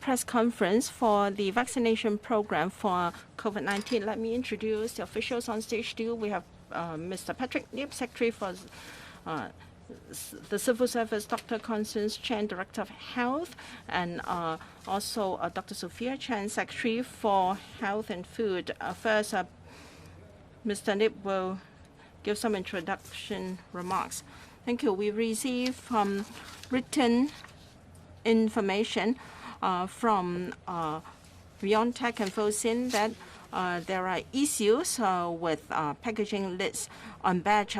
press conference for the vaccination program for COVID-19. Let me introduce the officials on stage too. We have Mr. Patrick Nip, Secretary for the Civil Service, Dr. Constance Chen, Director of Health, and also Dr. Sophia Chen, Secretary for Health and Food. First, Mr. Nip will give some introduction remarks. Thank you. We received written information from BioNTech and Vaccination that there are issues with packaging lids on batch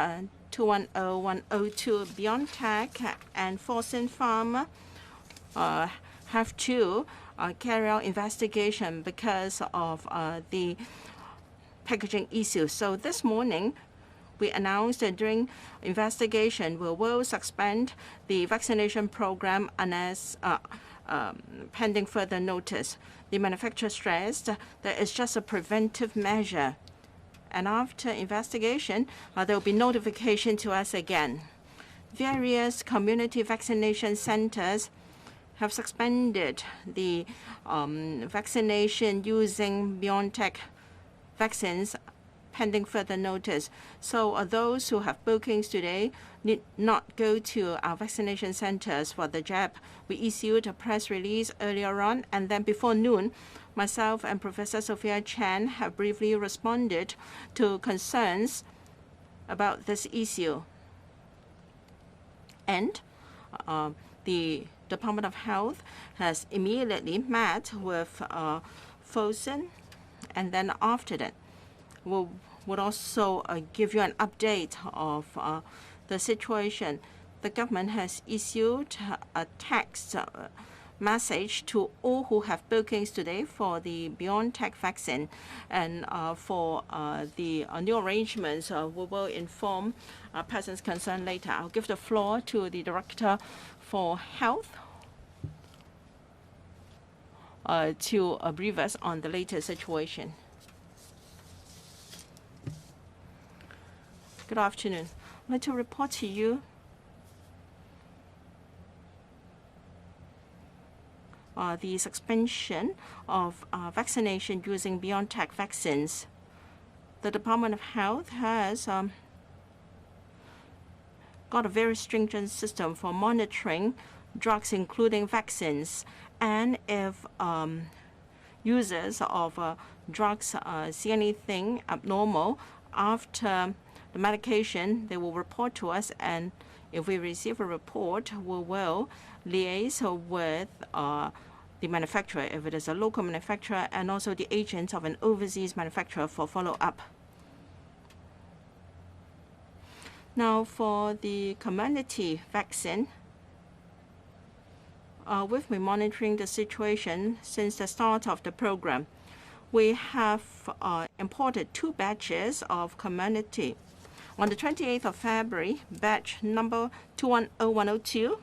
210102. BioNTech and Fosun Pharma have to carry out investigation because of the packaging issues. So this morning, we announced that during investigation, we will suspend the vaccination program unless pending further notice. The manufacturer stressed that it's just a preventive measure. And after investigation, there will be notification to us again. Various community vaccination centers have suspended the vaccination using BioNTech vaccines pending further notice. So those who have bookings today need not go to our vaccination centers for the jab. We issued a press release earlier on, and then before noon, myself and Professor Sophia Chen have briefly responded to concerns about this issue. And the Department of Health has immediately met with Fosun, and then after that, we'll would also give you an update of the situation. The government has issued a text message to all who have bookings today for the BioNTech vaccine. And for the new arrangements, we will inform persons concerned later. I'll give the floor to the Director for Health to brief us on the latest situation. Good afternoon. I'd like to report to you the suspension of vaccination using BioNTech vaccines. The Department of Health has got a very stringent system for monitoring drugs, including vaccines. And if users of drugs see anything abnormal after the medication, they will report to us, and if we receive a report, we will liaise with the manufacturer, if it is a local manufacturer, and also the agents of an overseas manufacturer for follow-up. Now, for the community vaccine, we've been monitoring the situation since the start of the program. We have imported 2 batches of community. On the 28th of February, batch number 210102,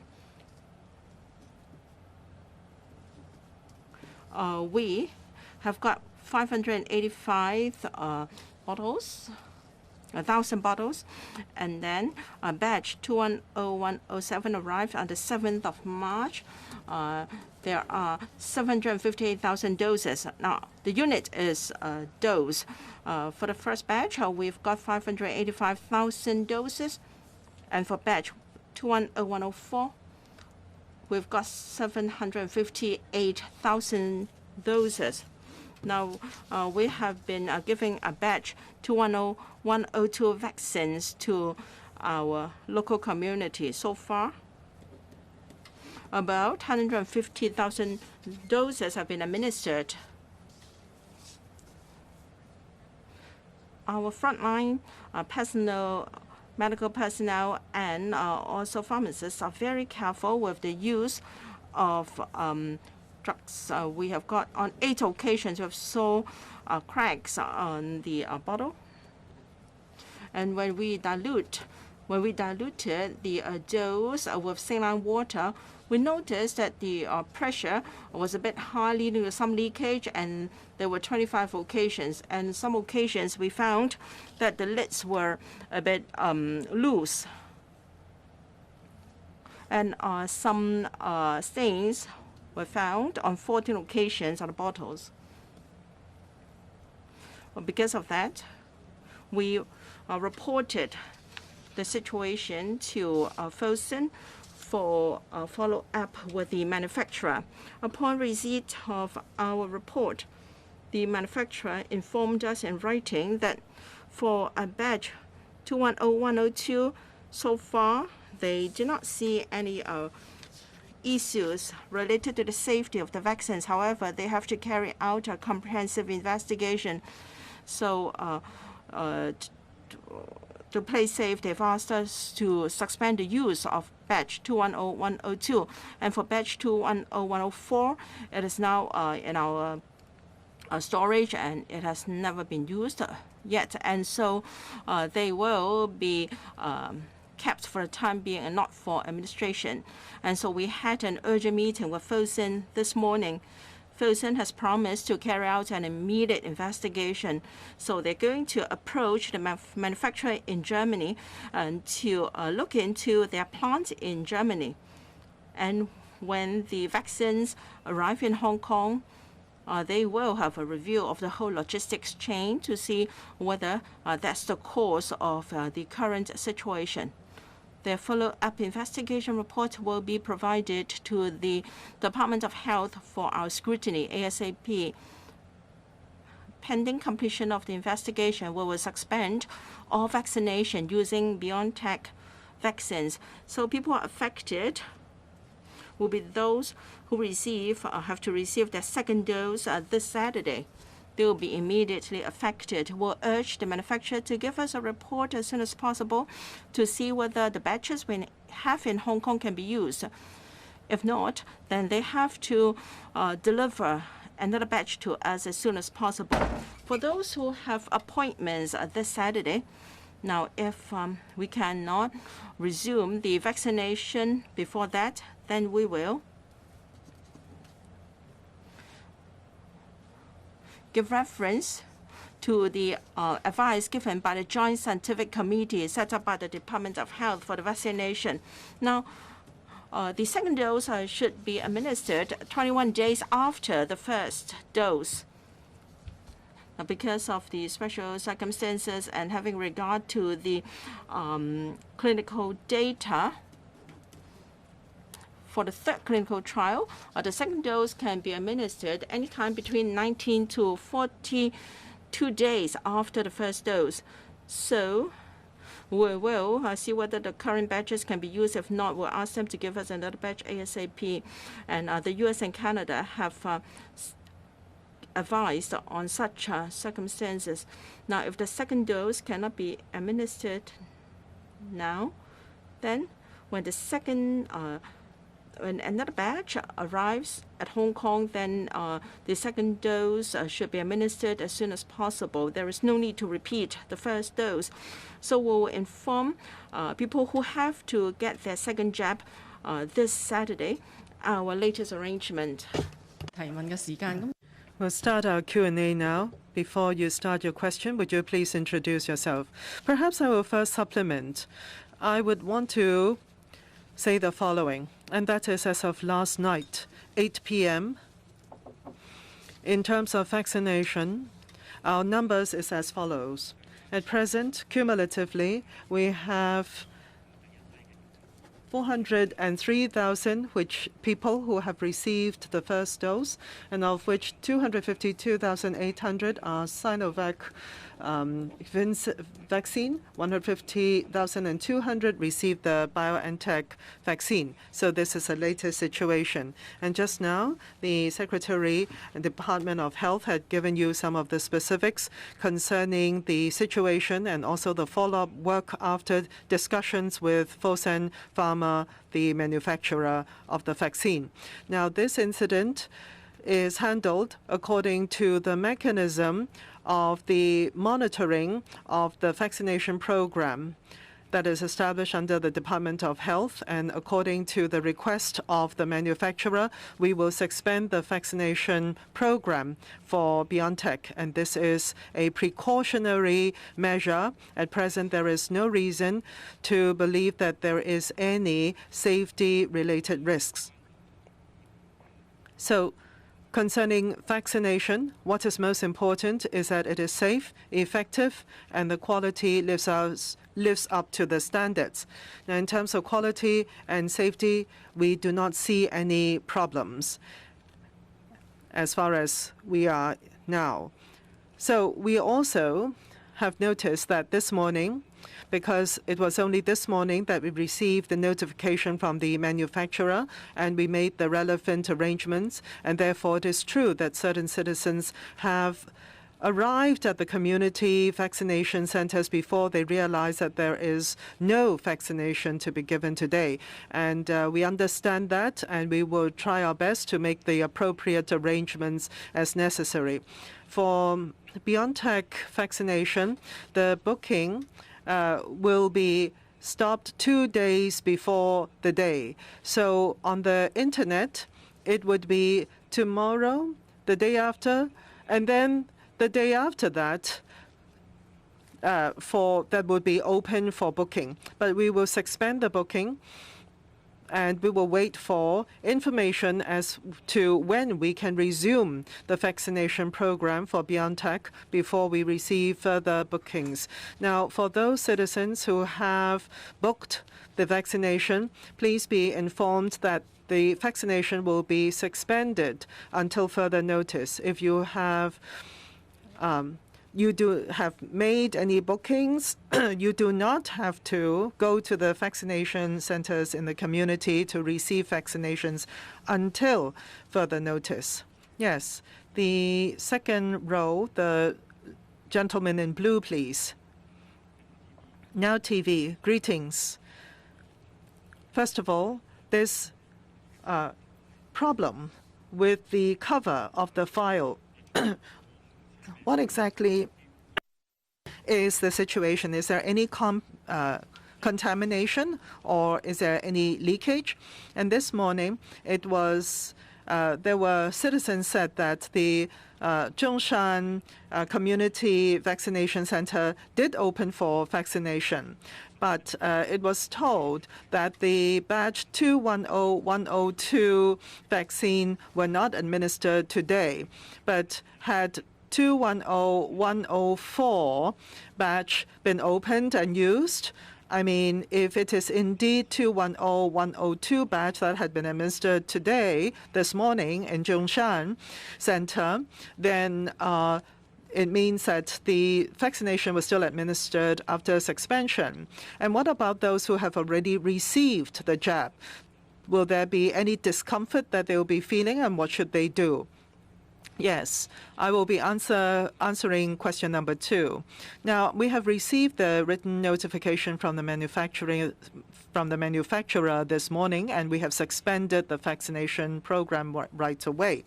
we have got 585 bottles, 1,000 bottles, and then batch 210107 arrived on the 7th of March. There are 758,000 doses. Now, the unit is dose. For the first batch, we've got 585,000 doses. And for batch 210104, we've got 758,000 doses. Now, we have been giving a batch 210102 vaccines to our local community. So far, about 150,000 doses have been administered. Our frontline personnel, medical personnel, and also pharmacists are very careful with the use of drugs. We have got on 8 occasions we have saw cracks on the bottle, and when we diluted the dose with saline water, we noticed that the pressure was a bit high, leading to some leakage, and there were 25 occasions. And some occasions we found that the lids were a bit loose, and some stains were found on 14 occasions on the bottles. Well, because of that, we reported the situation to Fosun for follow-up with the manufacturer. Upon receipt of our report, the manufacturer informed us in writing that for a batch 210102, so far they do not see any issues related to the safety of the vaccines. However, they have to carry out a comprehensive investigation. So to play safe, they've asked us to suspend the use of batch 210102. And for batch 210104, it is now in our storage, and it has never been used yet. And so they will be kept for the time being and not for administration. And so we had an urgent meeting with Fosun this morning. Fosun has promised to carry out an immediate investigation. So they're going to approach the manufacturer in Germany and to look into their plant in Germany. And when the vaccines arrive in Hong Kong, they will have a review of the whole logistics chain to see whether that's the cause of the current situation. Their follow-up investigation report will be provided to the Department of Health for our scrutiny ASAP. Pending completion of the investigation, we will suspend all vaccination using BioNTech vaccines. So people affected will be those who have to receive their second dose this Saturday. They will be immediately affected. We'll urge the manufacturer to give us a report as soon as possible to see whether the batches we have in Hong Kong can be used. If not, then they have to deliver another batch to us as soon as possible. For those who have appointments this Saturday, now if we cannot resume the vaccination before that, then we will give reference to the advice given by the Joint Scientific Committee set up by the Department of Health for the vaccination. Now, the second dose should be administered 21 days after the first dose. Now, because of the special circumstances and having regard to the clinical data, for the third clinical trial, the second dose can be administered anytime between 19 to 42 days after the first dose. So we will see whether the current batches can be used. If not, we'll ask them to give us another batch ASAP. And the U.S. and Canada have advised on such circumstances. Now, if the second dose cannot be administered now, then when another batch arrives at Hong Kong, then the second dose should be administered as soon as possible. There is no need to repeat the first dose. So we'll inform people who have to get their second jab this Saturday our latest arrangement. We'll start our Q&A now. Before you start your question, would you please introduce yourself? Perhaps I will first supplement. I would want to say the following, and that is as of last night, 8 p.m., in terms of vaccination, our numbers is as follows. At present, cumulatively, we have 403,000 people who have received the first dose, and of which 252,800 are Sinovac vaccine, 150,200 received the BioNTech vaccine. So this is the latest situation. And just now, the Secretary and Department of Health had given you some of the specifics concerning the situation and also the follow-up work after discussions with Fosun Pharma, the manufacturer of the vaccine. Now, this incident is handled according to the mechanism of the monitoring of the vaccination program that is established under the Department of Health, and according to the request of the manufacturer, we will suspend the vaccination program for BioNTech, and this is a precautionary measure. At present, there is no reason to believe that there is any safety-related risks. So concerning vaccination, what is most important is that it is safe, effective, and the quality lives up to the standards. Now, in terms of quality and safety, we do not see any problems as far as we are now. So we also have noticed that this morning, because it was only this morning that we received the notification from the manufacturer and we made the relevant arrangements, and therefore it is true that certain citizens have arrived at the community vaccination centers before they realize that there is no vaccination to be given today. And we understand that, and we will try our best to make the appropriate arrangements as necessary. For BioNTech vaccination, the booking will be stopped 2 days before the day. So on the internet, it would be tomorrow, the day after, and then the day after that, that would be open for booking. But we will suspend the booking, and we will wait for information as to when we can resume the vaccination program for BioNTech before we receive further bookings. Now, for those citizens who have booked the vaccination, please be informed that the vaccination will be suspended until further notice. If you have made any bookings, you do not have to go to the vaccination centers in the community to receive vaccinations until further notice. Yes, the second row, the gentleman in blue, please. Now TV, greetings. First of all, this problem with the cover of the file. What exactly is the situation? Is there any contamination or is there any leakage? And this morning, it was there were citizens said that the Zhongshan Community Vaccination Center did open for vaccination. But it was told that the batch 210102 vaccine were not administered today, but had 210104 batch been opened and used? I mean, if it is indeed 210102 batch that had been administered today, this morning in Zhongshan Center, then it means that the vaccination was still administered after suspension. And what about those who have already received the jab? Will there be any discomfort that they will be feeling, and what should they do? Yes, I will be answering question number 2. Now, we have received the written notification from the manufacturer this morning, and we have suspended the vaccination program right away.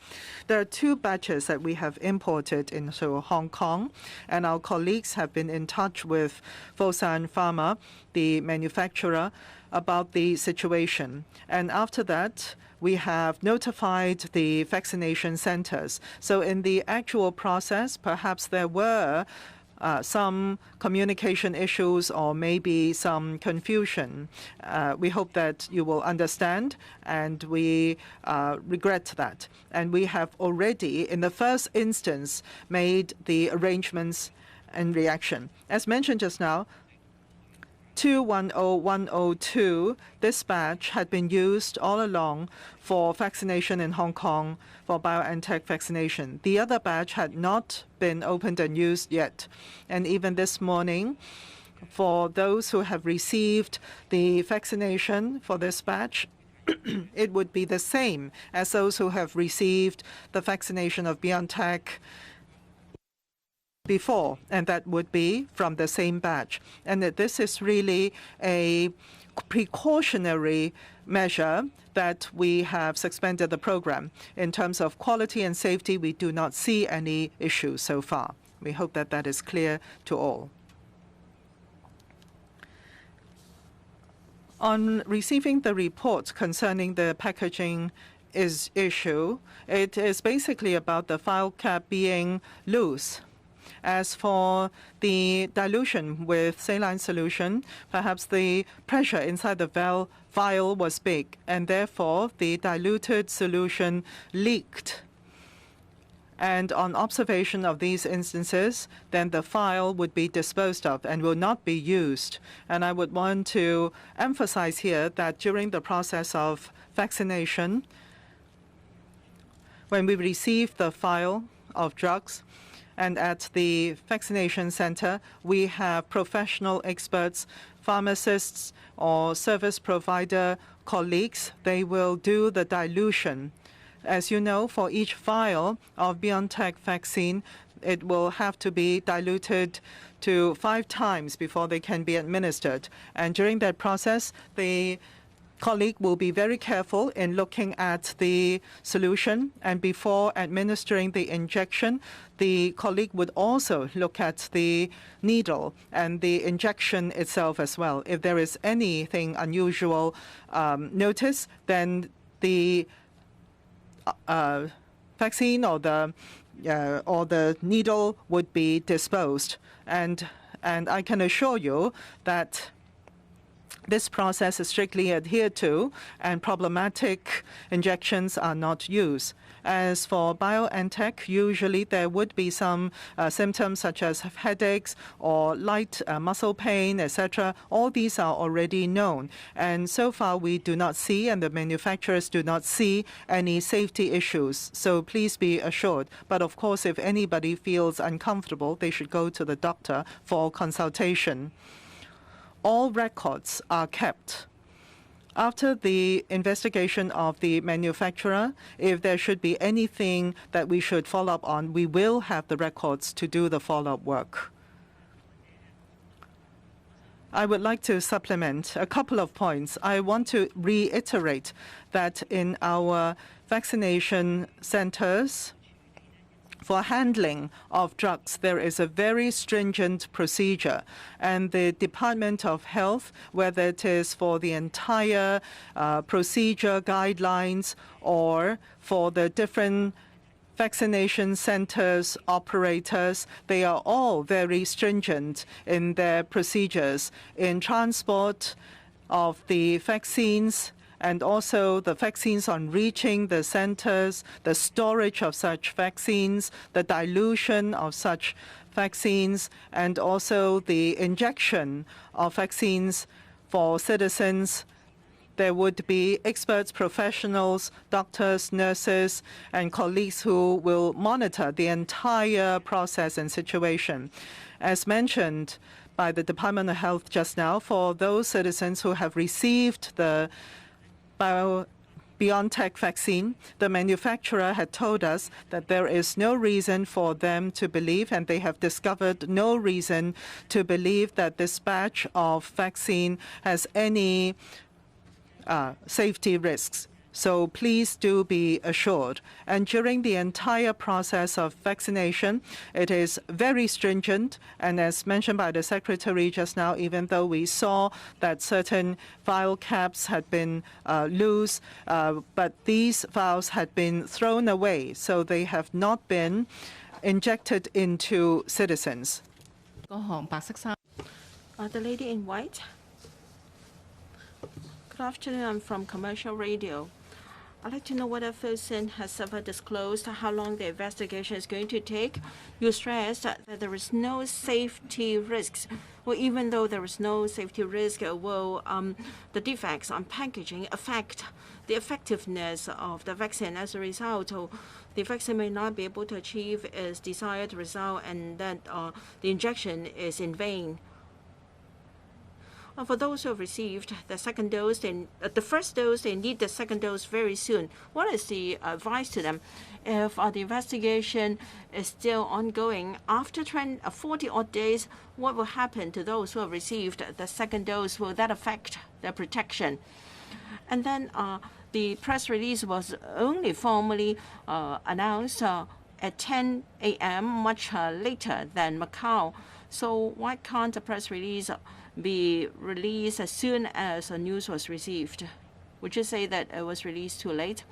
There are 2 batches that we have imported into Hong Kong, and our colleagues have been in touch with Fosun Pharma, the manufacturer, about the situation. And after that, we have notified the vaccination centers. So in the actual process, perhaps there were some communication issues or maybe some confusion. We hope that you will understand, and we regret that. And we have already, in the first instance, made the arrangements and reaction. As mentioned just now, 210102, this batch had been used all along for vaccination in Hong Kong for BioNTech vaccination. The other batch had not been opened and used yet. And even this morning, for those who have received the vaccination for this batch, it would be the same as those who have received the vaccination of BioNTech before, and that would be from the same batch. And that this is really a precautionary measure that we have suspended the program. In terms of quality and safety, we do not see any issues so far. We hope that that is clear to all. On receiving the report concerning the packaging issue, it is basically about the file cap being loose. As for the dilution with saline solution, perhaps the pressure inside the vial was big, and therefore the diluted solution leaked. And on observation of these instances, then the vial would be disposed of and will not be used. And I would want to emphasize here that during the process of vaccination, when we receive the vial of drugs, and at the vaccination center, we have professional experts, pharmacists or service provider colleagues. They will do the dilution. As you know, for each vial of BioNTech vaccine, it will have to be diluted to 5 times before they can be administered. And during that process, the colleague will be very careful in looking at the solution, and before administering the injection, the colleague would also look at the needle and the injection itself as well. If there is anything unusual noticed, then the vaccine or the needle would be disposed. And I can assure you that this process is strictly adhered to, and problematic injections are not used. As for BioNTech, usually there would be some symptoms such as headaches or light muscle pain, etc. All these are already known. And so far, we do not see, and the manufacturers do not see, any safety issues. So please be assured. But of course, if anybody feels uncomfortable, they should go to the doctor for consultation. All records are kept. After the investigation of the manufacturer, if there should be anything that we should follow up on, we will have the records to do the follow-up work. I would like to supplement a couple of points. I want to reiterate that in our vaccination centers, for handling of drugs, there is a very stringent procedure, and the Department of Health, whether it is for the entire procedure guidelines or for the different vaccination centers operators, they are all very stringent in their procedures in transport of the vaccines, and also the vaccines on reaching the centers, the storage of such vaccines, the dilution of such vaccines, and also the injection of vaccines for citizens. There would be experts, professionals, doctors, nurses, and colleagues who will monitor the entire process and situation. As mentioned by the Department of Health just now, for those citizens who have received the BioNTech vaccine, the manufacturer had told us that there is no reason for them to believe, and they have discovered no reason to believe that this batch of vaccine has any safety risks. So please do be assured. And during the entire process of vaccination, it is very stringent. And as mentioned by the Secretary just now, even though we saw that certain vial caps had been loose, but these vials had been thrown away, so they have not been injected into citizens. The lady in white. Good afternoon. I'm from Commercial Radio. I'd like to know whether Fosun has ever disclosed how long the investigation is going to take. You stressed that there is no safety risks. Well, even though there is no safety risk, will the defects on packaging affect the effectiveness of the vaccine? As a result, the vaccine may not be able to achieve its desired result, and that the injection is in vain. For those who have received the second dose, the first dose, they need the second dose very soon. What is the advice to them? If the investigation is still ongoing, after 40-odd days, what will happen to those who have received the second dose? Will that affect their protection? And then the press release was only formally announced at 10 a.m., much later than Macau. So why can't the press release be released as soon as the news was received? Would you say that it was released too late?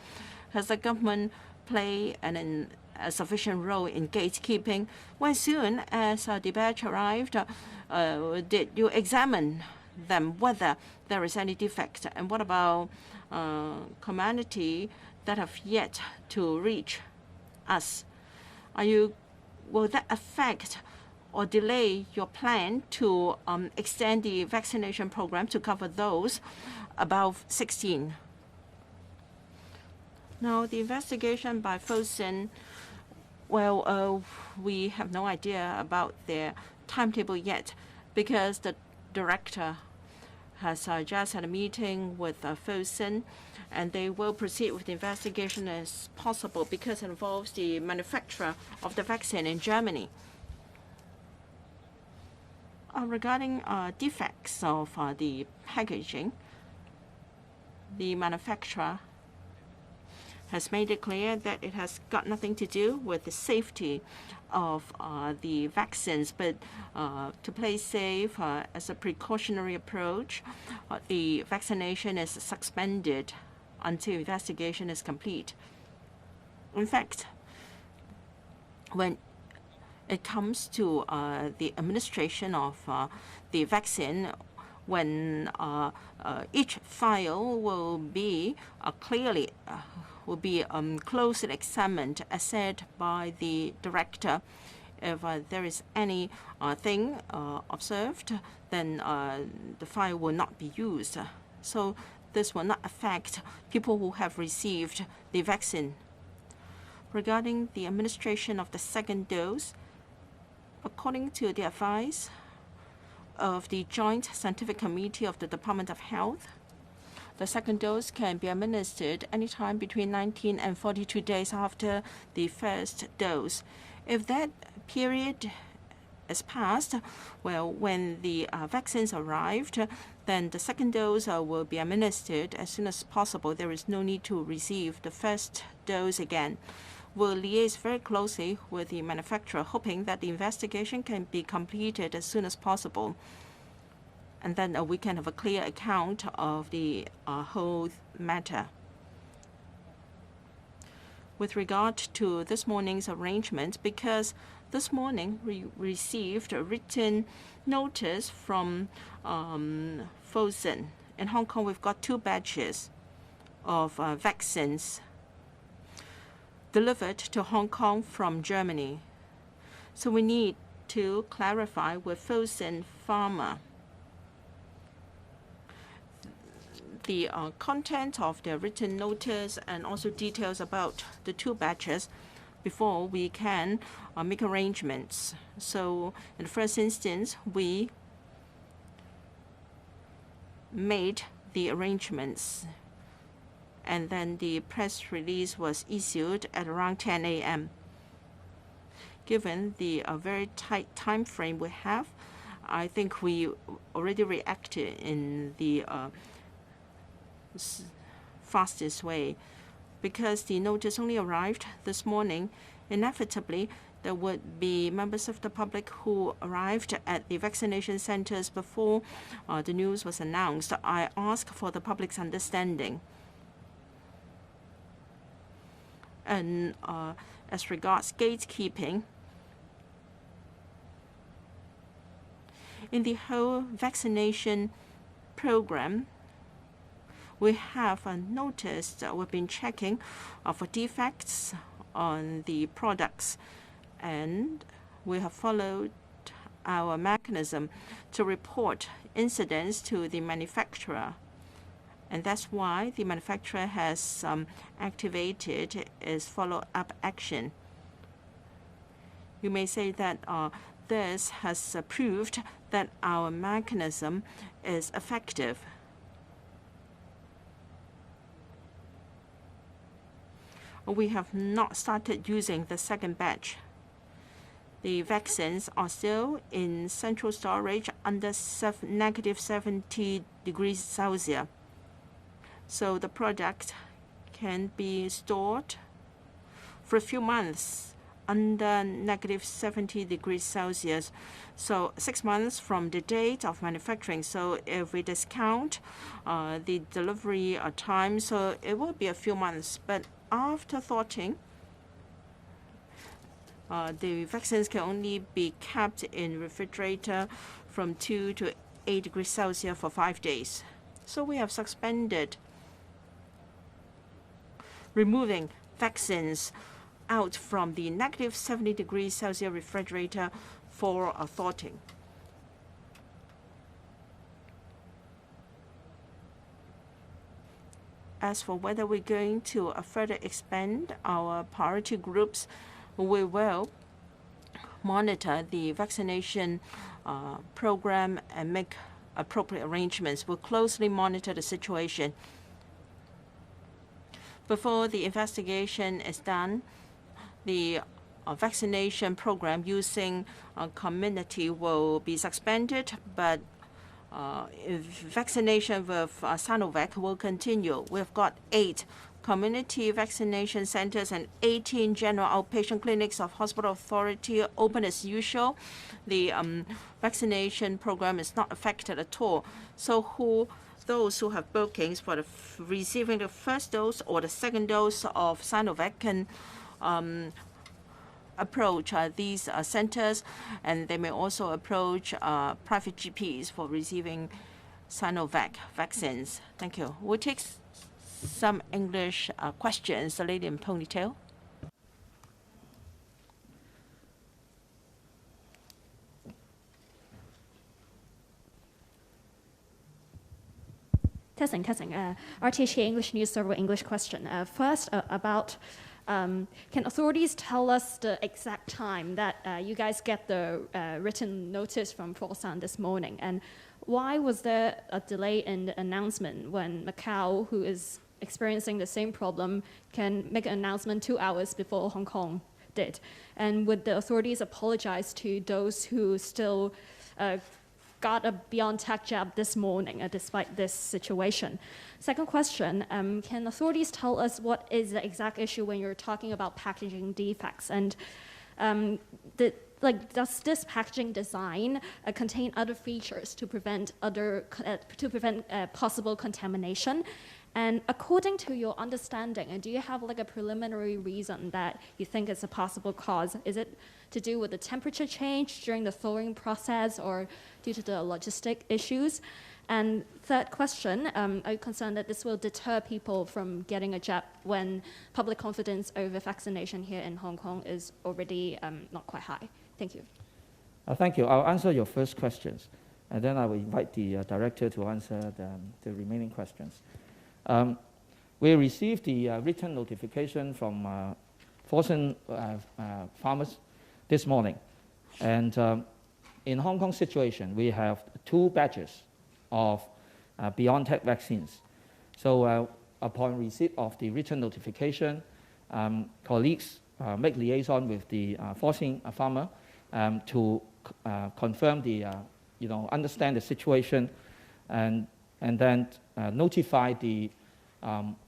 Has the government played an a sufficient role in gatekeeping? When soon as the batch arrived, did you examine them whether there is any defect? And what about community that have yet to reach us? Will that affect or delay your plan to extend the vaccination program to cover those above 16? Now, the investigation by Fosun, well, we have no idea about their timetable yet because the director has just had a meeting with Fosun, and they will proceed with the investigation as possible because it involves the manufacturer of the vaccine in Germany. Regarding defects of the packaging, the manufacturer has made it clear that it has got nothing to do with the safety of the vaccines, but to play safe as a precautionary approach, the vaccination is suspended until investigation is complete. In fact, when it comes to the administration of the vaccine, when each file will be closely examined, as said by the director. If there is any thing observed, then the file will not be used. So this will not affect people who have received the vaccine. Regarding the administration of the second dose, according to the advice of the Joint Scientific Committee of the Department of Health, the second dose can be administered anytime between 19 and 42 days after the first dose. If that period is passed, well, when the vaccines arrived, then the second dose will be administered as soon as possible. There is no need to receive the first dose again. We'll liaise very closely with the manufacturer, hoping that the investigation can be completed as soon as possible. And then we can have a clear account of the whole matter. With regard to this morning's arrangement, because this morning we received a written notice from Fosun. In Hong Kong, we've got 2 batches of vaccines delivered to Hong Kong from Germany. So we need to clarify with Fosun Pharma the content of their written notice and also details about the 2 batches before we can make arrangements. So in the first instance, we made the arrangements, and then the press release was issued at around 10 a.m. Given the very tight time frame we have, I think we already reacted in the fastest way. Because the notice only arrived this morning, inevitably there would be members of the public who arrived at the vaccination centers before the news was announced. I ask for the public's understanding. And as regards gatekeeping, in the whole vaccination program, we have noticed we've been checking for defects on the products, and we have followed our mechanism to report incidents to the manufacturer. And that's why the manufacturer has activated its follow-up action. You may say that this has proved that our mechanism is effective. We have not started using the second batch. The vaccines are still in central storage under negative 70 degrees Celsius. So the product can be stored for a few months under negative 70 degrees Celsius. So 6 months from the date of manufacturing. So if we discount the delivery time, so it will be a few months. But after thawing, the vaccines can only be kept in refrigerator from 2 to 8 degrees Celsius for 5 days. So we have suspended removing vaccines out from the negative 70 degrees Celsius refrigerator for thawing. As for whether we're going to further expand our priority groups, we will monitor the vaccination program and make appropriate arrangements. We'll closely monitor the situation. Before the investigation is done, the vaccination program using community will be suspended, but vaccination with Sinovac will continue. We've got 8 community vaccination centers and 18 general outpatient clinics of hospital authority open as usual. The vaccination program is not affected at all. So those who have bookings for receiving the first dose or the second dose of Sinovac can approach these centers, and they may also approach private GPs for receiving Sinovac vaccines. Thank you. We'll take some English questions. The lady in ponytail. Testing. RTHK English News Server English question. First, about can authorities tell us the exact time that you guys get the written notice from Fosun this morning? And why was there a delay in the announcement when Macau, who is experiencing the same problem, can make an announcement 2 hours before Hong Kong did? And would the authorities apologize to those who still got a BioNTech jab this morning despite this situation? Second question, can authorities tell us what is the exact issue when you're talking about packaging defects? And does this packaging design contain other features to prevent possible contamination? And according to your understanding, do you have like a preliminary reason that you think it's a possible cause? Is it to do with the temperature change during the thawing process or due to the logistic issues? And third question, are you concerned that this will deter people from getting a jab when public confidence over vaccination here in Hong Kong is already not quite high? Thank you. Thank you. I'll answer your first questions, and then I will invite the director to answer the remaining questions. We received the written notification from Fosun farmers this morning. And in Hong Kong situation, we have 2 batches of BioNTech vaccines. So upon receipt of the written notification, colleagues make liaison with the Fosun farmer to confirm the, understand the situation, and then notify the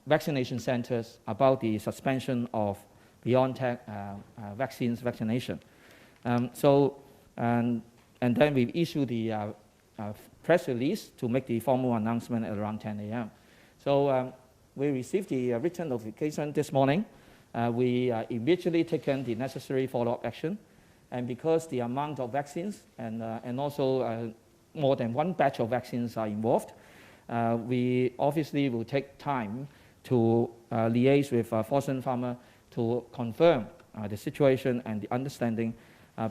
vaccination centers about the suspension of BioNTech vaccines vaccination. And then we issue the press release to make the formal announcement at around 10 a.m. So we received the written notification this morning. We immediately taken the necessary follow-up action. And because the amount of vaccines and also more than 1 batch of vaccines are involved, we obviously will take time to liaise with Fosun farmer to confirm the situation and the understanding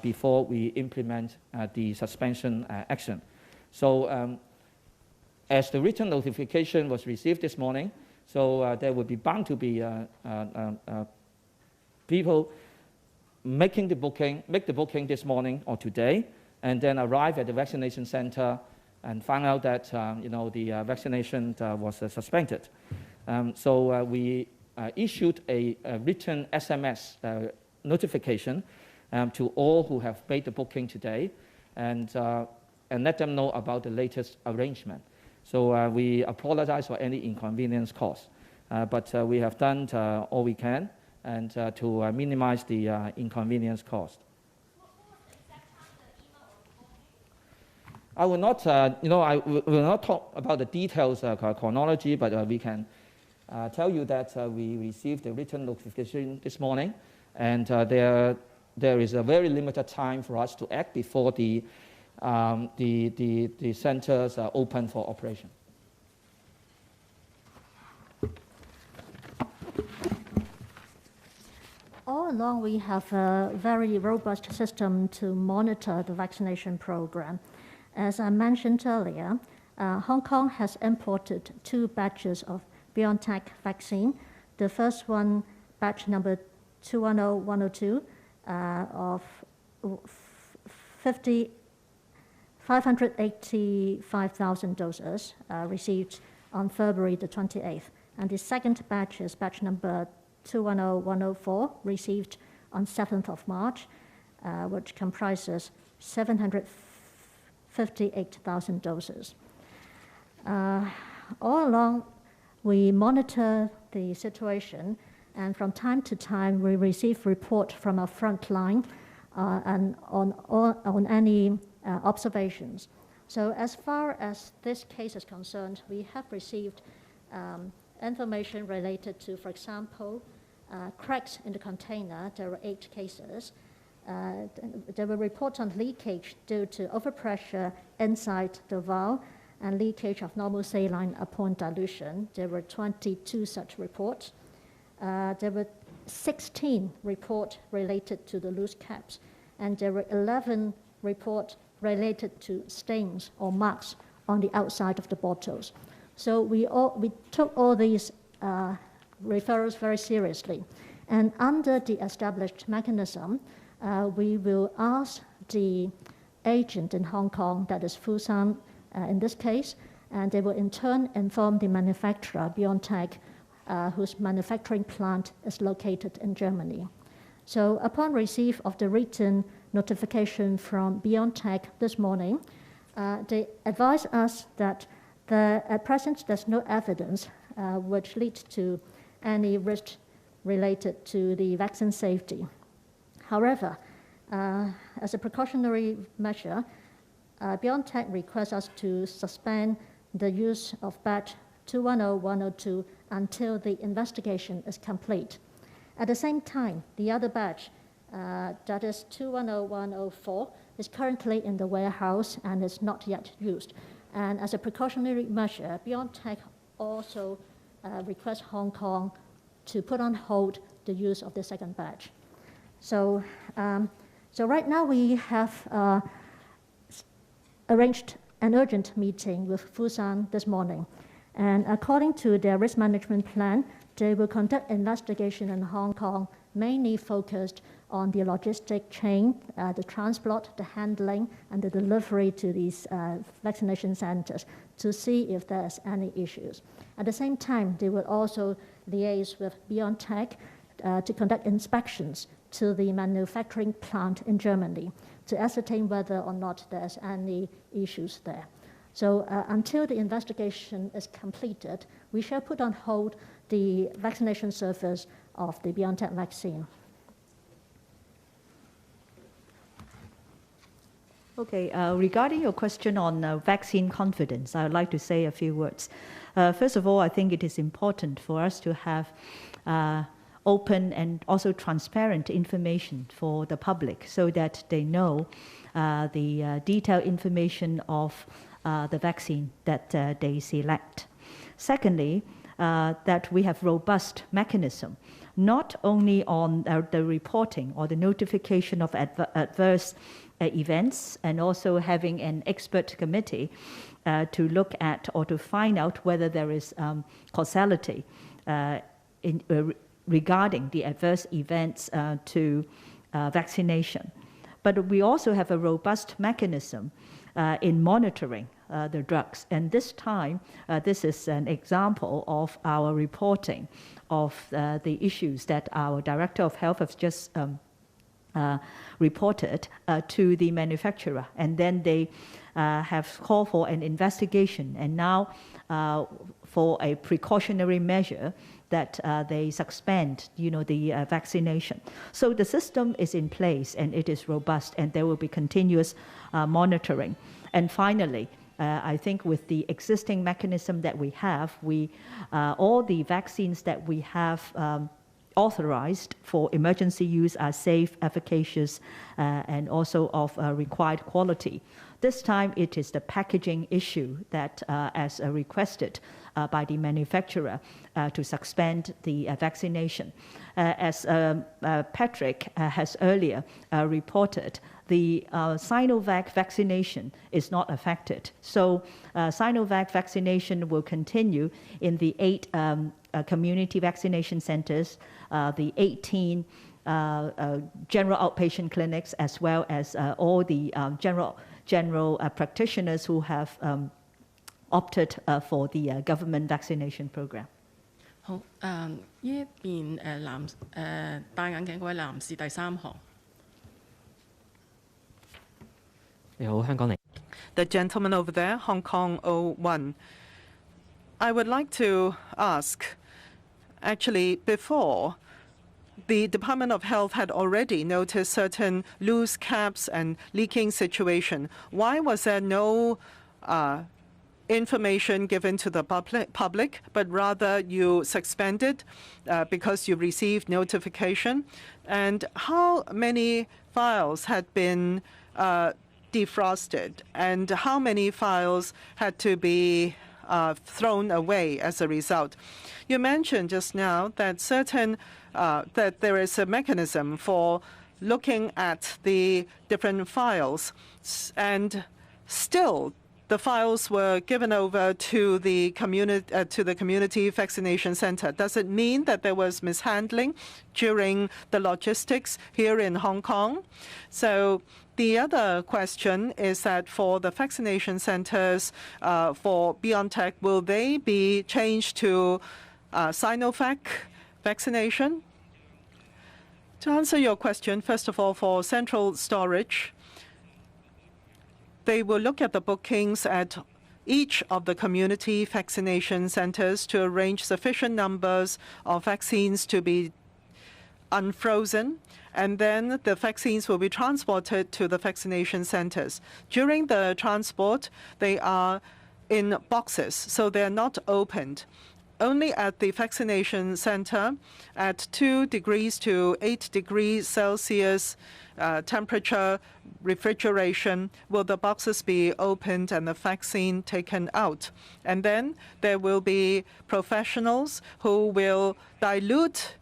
before we implement the suspension action. So as the written notification was received this morning, so there will be bound to be people make the booking this morning or today, and then arrive at the vaccination center and find out that the vaccination was suspended. So we issued a written SMS notification to all who have made the booking today, and let them know about the latest arrangement. So we apologize for any inconvenience caused, but we have done all we can and to minimize the inconvenience caused. I will not, I will not talk about the details chronology, but we can tell you that we received a written notification this morning, and there there is a very limited time for us to act before the centers are open for operation. All along, we have a very robust system to monitor the vaccination program. As I mentioned earlier, Hong Kong has imported 2 batches of BioNTech vaccine. The first one, batch number 210102, of 585,000 doses received on February the 28th. And the second batch is batch number 210104, received on 7th of March, which comprises 758,000 doses. All along, we monitor the situation, and from time to time, we receive report from our front line and on any observations. So as far as this case is concerned, we have received information related to, for example, cracks in the container. There were 8 cases. There were reports on leakage due to overpressure inside the valve and leakage of normal saline upon dilution. There were 22 such reports. There were 16 reports related to the loose caps, and there were 11 reports related to stains or marks on the outside of the bottles. So we took all these referrals very seriously. And under the established mechanism, we will ask the agent in Hong Kong, that is Fusan in this case, and they will in turn inform the manufacturer, BioNTech, whose manufacturing plant is located in Germany. So upon receipt of the written notification from BioNTech this morning, they advise us that at present there's no evidence which leads to any risk related to the vaccine safety. However, as a precautionary measure, BioNTech requests us to suspend the use of batch 210102 until the investigation is complete. At the same time, the other batch, that is 210104, is currently in the warehouse and is not yet used. And as a precautionary measure, BioNTech also requests Hong Kong to put on hold the use of the second batch. So right now we have arranged an urgent meeting with Fusan this morning. And according to their risk management plan, they will conduct investigation in Hong Kong, mainly focused on the logistic chain, the transport, the handling, and the delivery to these vaccination centers to see if there's any issues. At the same time, they will also liaise with BioNTech to conduct inspections to the manufacturing plant in Germany to ascertain whether or not there's any issues there. So until the investigation is completed, we shall put on hold the vaccination service of the BioNTech vaccine. Okay, regarding your question on vaccine confidence, I would like to say a few words. First of all, I think it is important for us to have open and also transparent information for the public so that they know the detailed information of the vaccine that they select. Secondly, that we have robust mechanism, not only on the reporting or the notification of adverse events, and also having an expert committee to look at or to find out whether there is causality regarding the adverse events to vaccination. But we also have a robust mechanism in monitoring the drugs. And this time, this is an example of our reporting of the issues that our Director of Health has just reported to the manufacturer. And then they have called for an investigation. And now for a precautionary measure that they suspend, the vaccination. So the system is in place and it is robust, and there will be continuous monitoring. And finally, I think with the existing mechanism that we have, all the vaccines that we have authorized for emergency use are safe, efficacious, and also of required quality. This time it is the packaging issue that, as requested by the manufacturer, to suspend the vaccination. As Patrick has earlier reported, the Sinovac vaccination is not affected. So Sinovac vaccination will continue in the 8 community vaccination centers, the 18 general outpatient clinics, as well as all the general practitioners who have opted for the government vaccination program. 好，呢一邊戴眼鏡嗰位男士第3行。你好，香港嚟。The gentleman over there, Hong Kong 01. I would like to ask, actually, before, the Department of Health had already noticed certain loose caps and leaking situation. Why was there no information given to the public, but rather you suspended because you received notification? And how many files had been defrosted, and how many files had to be thrown away as a result? You mentioned just now that that there is a mechanism for looking at the different files, and still the files were given over to the community vaccination center. Does it mean that there was mishandling during the logistics here in Hong Kong? So the other question is that for the vaccination centers for BioNTech, will they be changed to Sinovac vaccination? To answer your question, first of all, for central storage, they will look at the bookings at each of the community vaccination centers to arrange sufficient numbers of vaccines to be unfrozen, and then the vaccines will be transported to the vaccination centers. During the transport, they are in boxes, so they're not opened. Only at the vaccination center at 2 degrees to 8 degrees Celsius temperature refrigeration will the boxes be opened and the vaccine taken out. And then there will be professionals who will dilute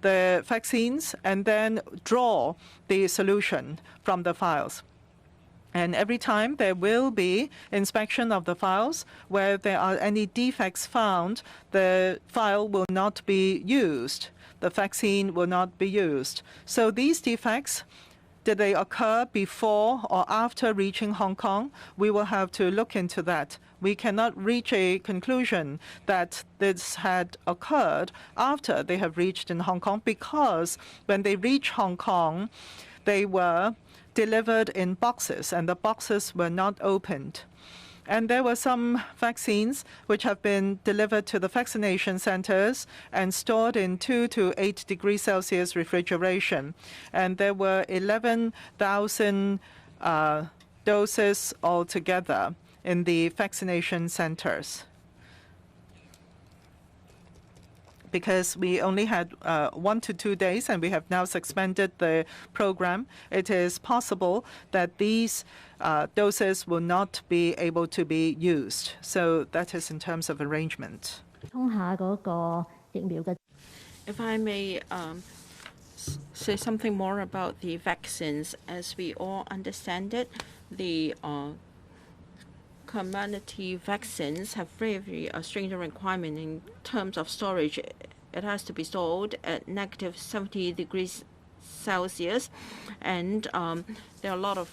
the vaccines and then draw the solution from the files. And every time there will be inspection of the files. Where there are any defects found, the file will not be used. The vaccine will not be used. So these defects, did they occur before or after reaching Hong Kong? We will have to look into that. We cannot reach a conclusion that this had occurred after they have reached in Hong Kong, because when they reach Hong Kong, they were delivered in boxes, and the boxes were not opened. And there were some vaccines which have been delivered to the vaccination centers and stored in 2 to 8 degrees Celsius refrigeration. And there were 11,000 doses altogether in the vaccination centers. Because we only had 1 to 2 days and we have now suspended the program, it is possible that these doses will not be able to be used. So that is in terms of arrangement. If I may say something more about the vaccines, as we all understand it, the community vaccines have very stringent requirement in terms of storage. It has to be stored at negative 70 degrees Celsius, and there are a lot of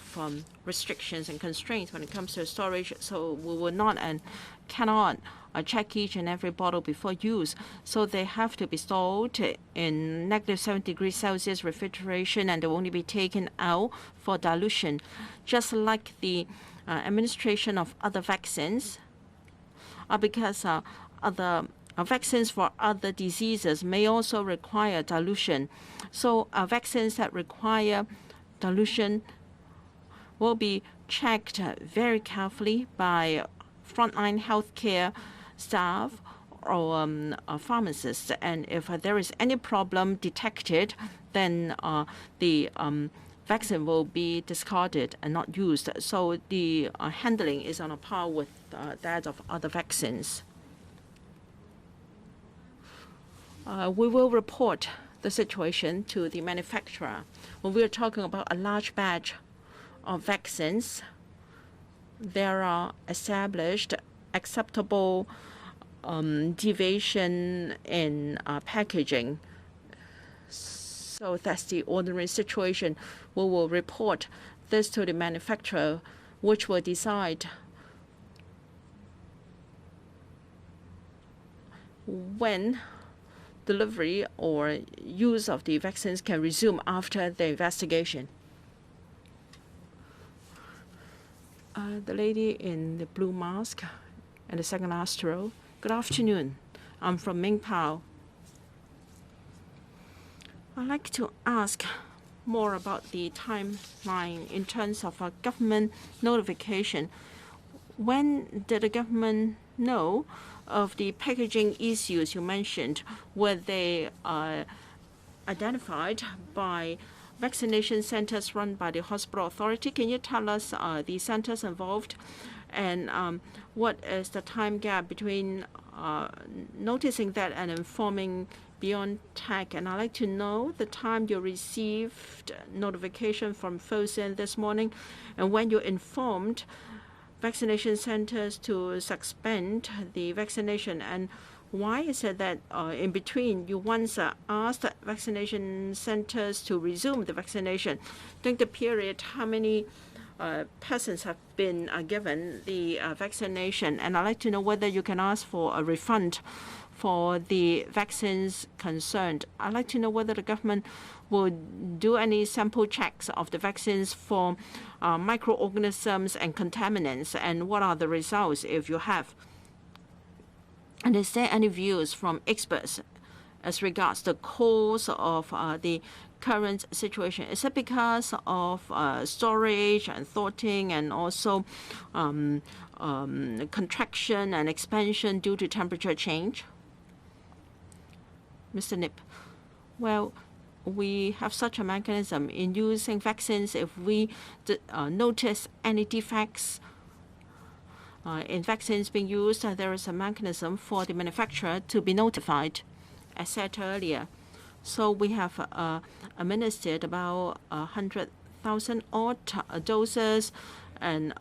restrictions and constraints when it comes to storage. So we will not and cannot check each and every bottle before use. So they have to be stored in negative 70 degrees Celsius refrigeration, and they will only be taken out for dilution, just like the administration of other vaccines, because other vaccines for other diseases may also require dilution. So vaccines that require dilution will be checked very carefully by frontline healthcare staff pharmacists, and if there is any problem detected, then the vaccine will be discarded and not used. So the handling is on a par with that of other vaccines. We will report the situation to the manufacturer. When we are talking about a large batch of vaccines, there are established acceptable deviation in packaging. So that's the ordinary situation. We will report this to the manufacturer, which will decide when delivery or use of the vaccines can resume after the investigation. The lady in the blue mask and the second last row. Good afternoon. I'm from Mingpao. I'd like to ask more about the timeline in terms of a government notification. When did the government know of the packaging issues you mentioned? Were they identified by vaccination centers run by the hospital authority? Can you tell us the centers involved, and what is the time gap between noticing that and informing BioNTech? And I'd like to know the time you received notification from Fosun this morning, and when you informed vaccination centers to suspend the vaccination, and why is it that in between you once asked vaccination centers to resume the vaccination? During the period, how many persons have been given the vaccination? And I'd like to know whether you can ask for a refund for the vaccines concerned. I'd like to know whether the government will do any sample checks of the vaccines for microorganisms and contaminants, and what are the results if you have. And is there any views from experts as regards the cause of the current situation? Is it because of storage and thawing, and also contraction and expansion due to temperature change? Mr. Nip, well, we have such a mechanism in using vaccines. If we notice any defects in vaccines being used, there is a mechanism for the manufacturer to be notified, as said earlier. So we have administered about 100,000 odd doses, and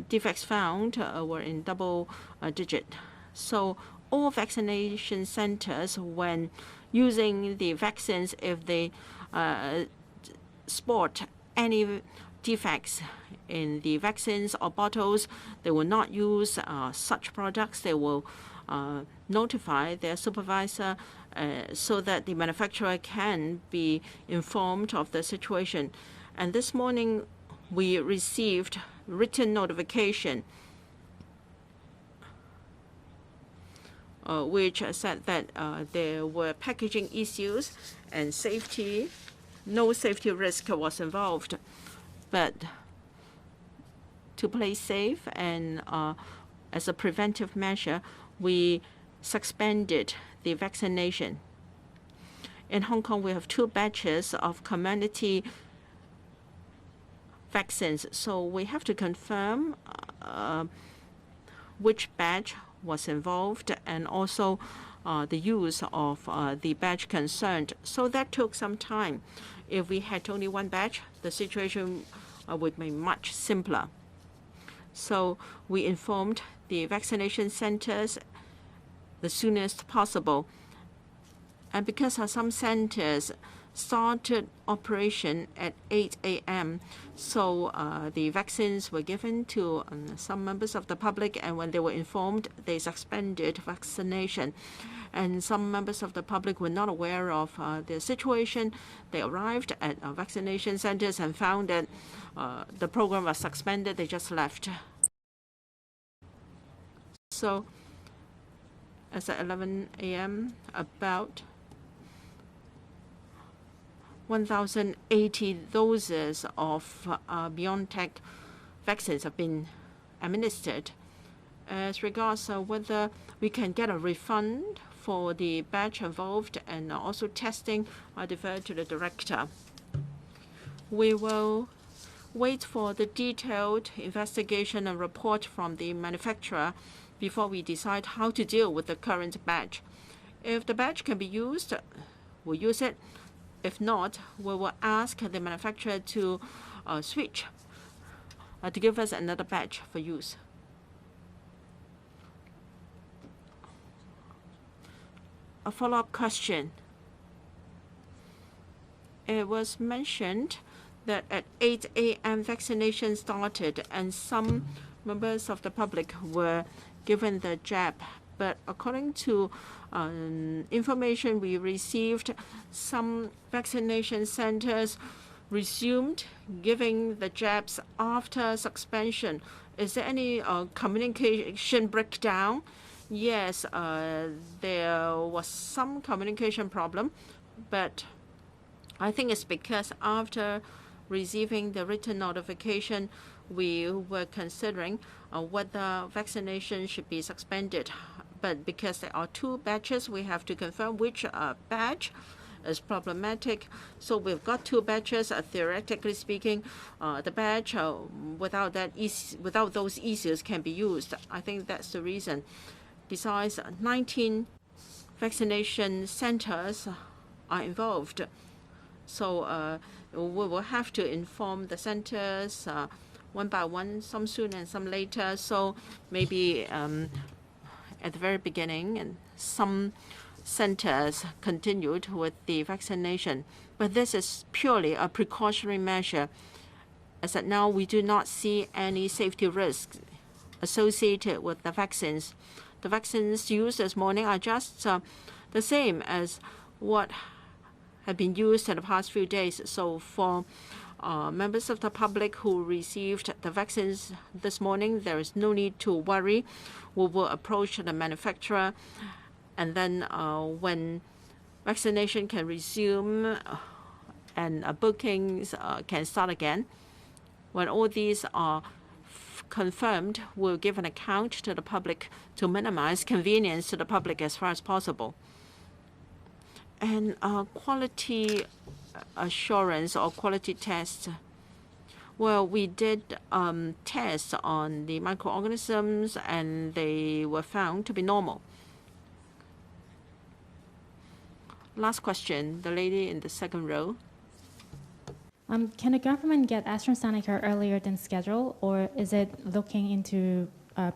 defects found were in double digit. So all vaccination centers, when using the vaccines, if they spot any defects in the vaccines or bottles, they will not use such products. They will notify their supervisor so that the manufacturer can be informed of the situation. And this morning, we received written notification which said that there were packaging issues and no safety risk was involved. But to play safe and as a preventive measure, we suspended the vaccination. In Hong Kong, we have 2 batches of community vaccines, so we have to confirm which batch was involved, and also the use of the batch concerned. So that took some time. If we had only 1 batch, the situation would be much simpler. So we informed the vaccination centers the soonest possible. And because some centers started operation at 8 a.m., so the vaccines were given to some members of the public, and when they were informed, they suspended vaccination. And some members of the public were not aware of the situation. They arrived at vaccination centers and found that the program was suspended. They just left. So as at 11 a.m., about 1,080 doses of BioNTech vaccines have been administered. As regards whether we can get a refund for the batch involved and also testing, I defer to the director. We will wait for the detailed investigation and report from the manufacturer before we decide how to deal with the current batch. If the batch can be used, we'll use it. If not, we will ask the manufacturer to switch, to give us another batch for use. A follow-up question. It was mentioned that at 8 a.m. vaccination started and some members of the public were given the jab. But according to information we received, some vaccination centers resumed giving the jabs after suspension. Is there any communication breakdown? Yes, there was some communication problem, but I think it's because after receiving the written notification, we were considering whether vaccination should be suspended. But because there are 2 batches, we have to confirm which batch is problematic. So we've got 2 batches. Theoretically speaking, the batch without those issues can be used. I think that's the reason. Besides, 19 vaccination centers are involved. So we will have to inform the centers one by one, some soon and some later. So maybe at the very beginning, and some centers continued with the vaccination. But this is purely a precautionary measure. As of now, we do not see any safety risks associated with the vaccines. The vaccines used this morning are just the same as what have been used in the past few days. So for members of the public who received the vaccines this morning, there is no need to worry. We will approach the manufacturer, and then when vaccination can resume and bookings can start again, when all these are confirmed, we'll give an account to the public to minimize convenience to the public as far as possible. And quality assurance or quality tests, well, we did tests on the microorganisms and they were found to be normal. Last question, the lady in the second row. Can the government get AstraZeneca earlier than scheduled, or is it looking into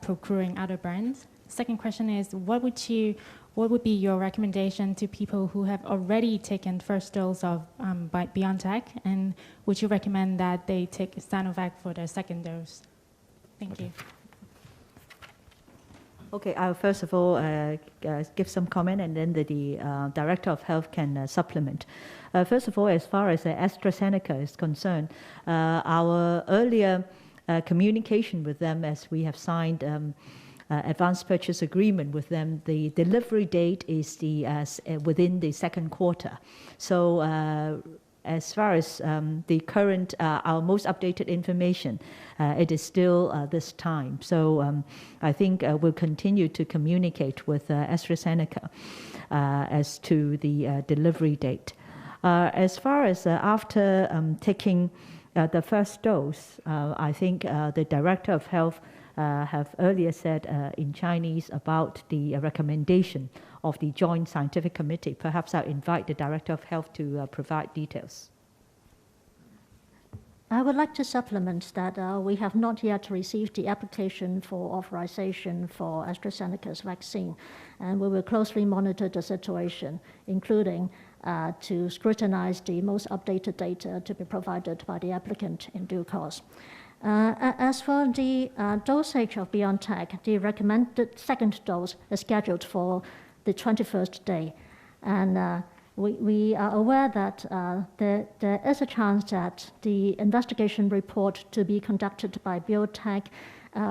procuring other brands? Second question is, what would be your recommendation to people who have already taken first dose of BioNTech, and would you recommend that they take Sinovac for their second dose? Thank you. Okay, I'll first of all give some comment, and then the Director of Health can supplement. First of all, as far as AstraZeneca is concerned, our earlier communication with them, as we have signed advanced purchase agreement with them, the delivery date is within the second quarter. So as far as the current, our most updated information, it is still this time. So I think we'll continue to communicate with AstraZeneca as to the delivery date. As far as after taking the first dose, I think the Director of Health have earlier said in Chinese about the recommendation of the Joint Scientific Committee. Perhaps I'll invite the Director of Health to provide details. I would like to supplement that we have not yet received the application for authorization for AstraZeneca's vaccine, and we will closely monitor the situation, including to scrutinize the most updated data to be provided by the applicant in due course. As for the dosage of BioNTech, the recommended second dose is scheduled for the 21st day. And we are aware that there is a chance that the investigation report to be conducted by BioNTech,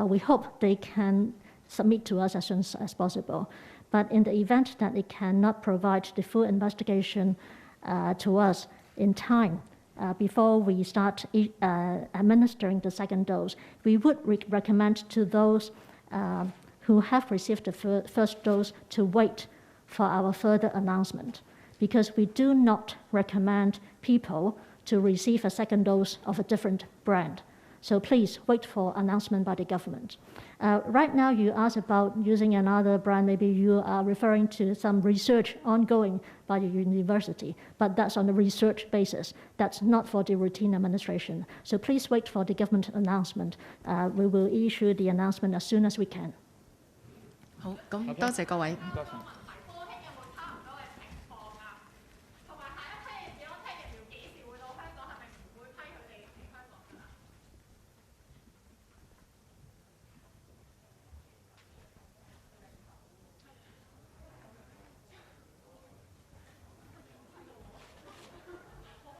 we hope they can submit to us as soon as possible. But in the event that it cannot provide the full investigation to us in time, before we start administering the second dose, we would recommend to those who have received the first dose to wait for our further announcement, because we do not recommend people to receive a second dose of a different brand. So please wait for announcement by the government. Right now, you asked about using another brand. Maybe you are referring to some research ongoing by the university, but that's on a research basis. That's not for the routine administration. So please wait for the government announcement. We will issue the announcement as soon as we can. 好，咁多謝各位。多謝。